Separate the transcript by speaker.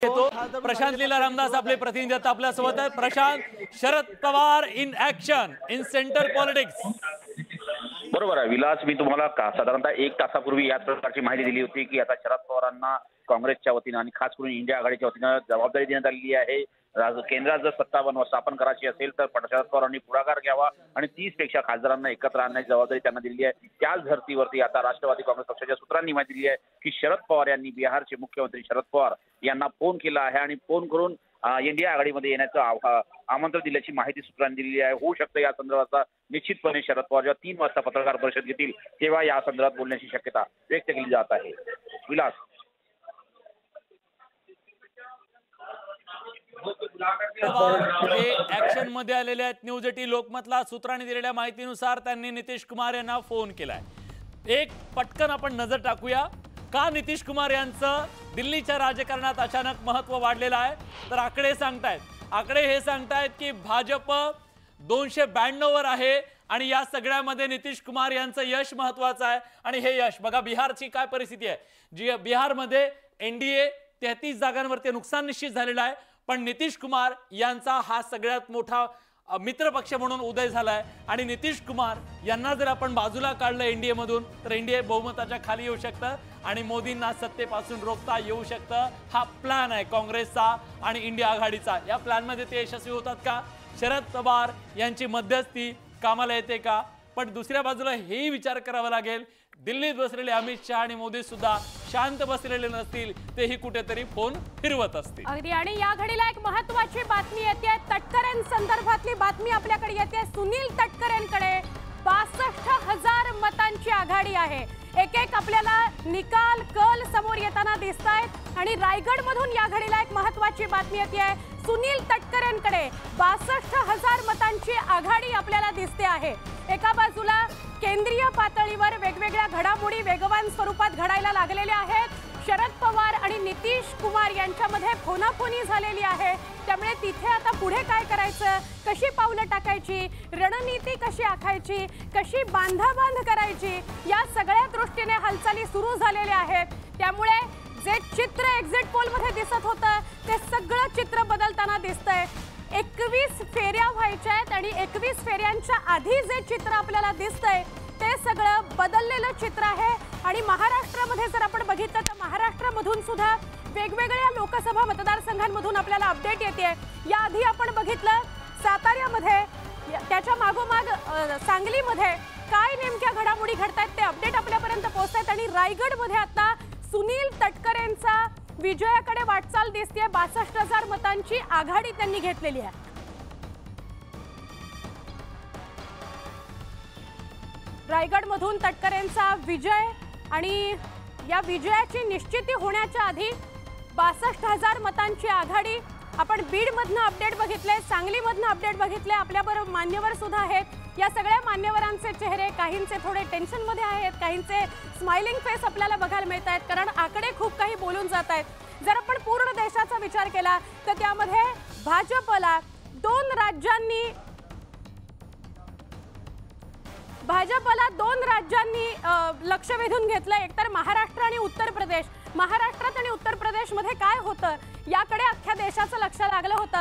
Speaker 1: घेतो प्रशांत लीला रामदास आपले प्रतिनिधी आता आपल्या सोबत आहेत। Prashant, Sharad Pawar in action in centre politics.
Speaker 2: बरोबर आहे विलास, मी तुम्हाला साधारणतः 1 तासापूर्वी याच प्रकारची माहिती दिली होती की आता शरद पवारांना काँग्रेसच्या वतीनं आणि खास करून इंडिया आघाडीच्या वतीनं जबाबदारी देण्यात आलेली आहे। केंद्रात जर सत्ता स्थापन करायची असेल तर शरद पवारांनी पुढाकार घ्यावा आणि 30 पेक्षा खासदारांना एकत्र आणण्याची जबाबदारी त्यांना दिलेली आहे। त्याच धर्तीवरती आता राष्ट्रवादी काँग्रेस पक्षाच्या सूत्रांनी माहिती दिली आहे की शरद पवार यांनी बिहारचे मुख्यमंत्री शरद पवार यांना फोन केला आहे आणि फोन करून इंडिया आघाडीमध्ये येण्याचं आमंत्रण दिल्याची माहिती सूत्रांनी दिलेली आहे। होऊ शकतं या संदर्भात निश्चितपणे शरद पवार जेव्हा 3 वाजता पत्रकार परिषद घेतील तेव्हा या संदर्भात बोलण्याची शक्यता व्यक्त केली जात आहे। विलास,
Speaker 1: ऍक्शन मध्ये आलेले आहेत। न्यूज 18 लोकमतला सूत्रांनी दिलेल्या माहितीनुसार त्यांनी नितीश कुमार यांना फोन केलाय। एक पटकन आपण नजर टाकूया का नितीश कुमार यांचं दिल्लीच्या राजकारणात अचानक महत्व वाढलेलं आहे। तर आकडे हे सांगतायत की भाजप 292 वर आहे आणि या सगळ्यामध्ये नितीश कुमार यांचं यश महत्वाचं आहे। आणि हे यश बघा, बिहारची काय परिस्थिती आहे, जी बिहारमध्ये एनडीए 33 जागांवरती नुकसान निश्चित झालेलं आहे, पण नितीश कुमार यांचा हा सगळ्यात मोठा मित्रपक्ष म्हणून उदय झालाय। आणि नितीश कुमार यांना जर आपण बाजूला काढलं एनडीए मधून तर एनडीए बहुमताच्या खाली येऊ शकतं आणि मोदींना सत्तेपासून रोखता येऊ शकतं। हा प्लॅन आहे काँग्रेसचा आणि इंडिया आघाडीचा। या प्लॅन मध्ये ते यशस्वी होतात का? शरद पवार यांची मध्यस्थी कामाला येते का? पण दुसऱ्या बाजूला हेही विचार करावा लागेल, दिल्लीत बसलेले अमित शहा आणि मोदी सुद्धा शांत बसलेले नसतील, तेही कुठेतरी फोन फिरवत असतील।
Speaker 3: अगदी, आणि या घडीला एक महत्त्वाची बातमी येते, तटकरेंसंदर्भातली बातमी आपल्याकडे येते। सुनील तटकरेंकडे 62,000 मतांची आघाडी आहे। एक आपल्याला निकाल कल समोर येताना दिसतायत आणि रायगड मधून या घडीला एक महत्त्वाची बातमी येते। सुनील तटकरेंकडे 62,000 मतांची आघाडी आपल्याला दिसते आहे। एका बाजूला केंद्रीय पातळीवर वेगवेगळ्या घडामोडी वेगवान स्वरूपात घडायला लागलेल्या आहेत। शरद पवार आणि नितीश कुमार यांच्यामध्ये फोनाफोनी झालेली आहे, त्यामुळे तिथे आता पुढे काय करायचं, कशी पावलं टाकायची, रणनीती कशी आखायची, कशी बांधाबांध करायची, या सगळ्या दृष्टीने हालचाली सुरू झालेल्या आहेत। त्यामुळे जे चित्र एक्झिट पोल मध्ये दिसत होतं ते सगळं चित्र बदलताना दिसतंय। 21 फेऱ्या व्हायच्या आहेत आणि 21 फेऱ्यांच्या आधी जे चित्र आपल्याला दिसतंय ते सगळं बदललेलं चित्र आहे। आणि महाराष्ट्रामध्ये जर आपण बघितलं तर महाराष्ट्रामधून सुद्धा वेगवेगळ्या लोकसभा मतदारसंघांमधून आपल्याला अपडेट येते। याआधी आपण बघितलं साताऱ्यामध्ये, त्याच्या मागोमाग सांगलीमध्ये काय नेमक्या घडामोडी घडतायत ते अपडेट आपल्यापर्यंत पोहोचतात। आणि रायगडमध्ये आता सुनील तटकरेंचा विजयाकडे वाटचाल दिसते। 62,000 मतांची आघाडी त्यांनी घेतलेली आहे। रायगडमधून तटकरेंचा विजय आणि या विजयाची निश्चिती होण्याच्या आधी 62,000 मतांची आघाडी। आपण बीडमधनं अपडेट बघितले, सांगलीमधनं अपडेट बघितले, आपल्याबरोबर मान्यवर सुद्धा आहेत। या सगळ्या मान्यवरांचे चेहरे काहींचे थोडे टेन्शनमध्ये आहेत, काहींचे स्माइलिंग फेस आपल्याला बघायला मिळत आहेत, कारण आकडे खूप काही बोलून जात आहेत। जर आपण पूर्ण देशाचा विचार केला तर त्यामध्ये भाजपला 2 राज्यांनी लक्ष वेधून घेतलं, एकतर महाराष्ट्र आणि उत्तर प्रदेश। महाराष्ट्रात आणि उत्तर प्रदेशमध्ये काय होतं याकडे अख्ख्या देशाचं लक्ष लागलं होतं।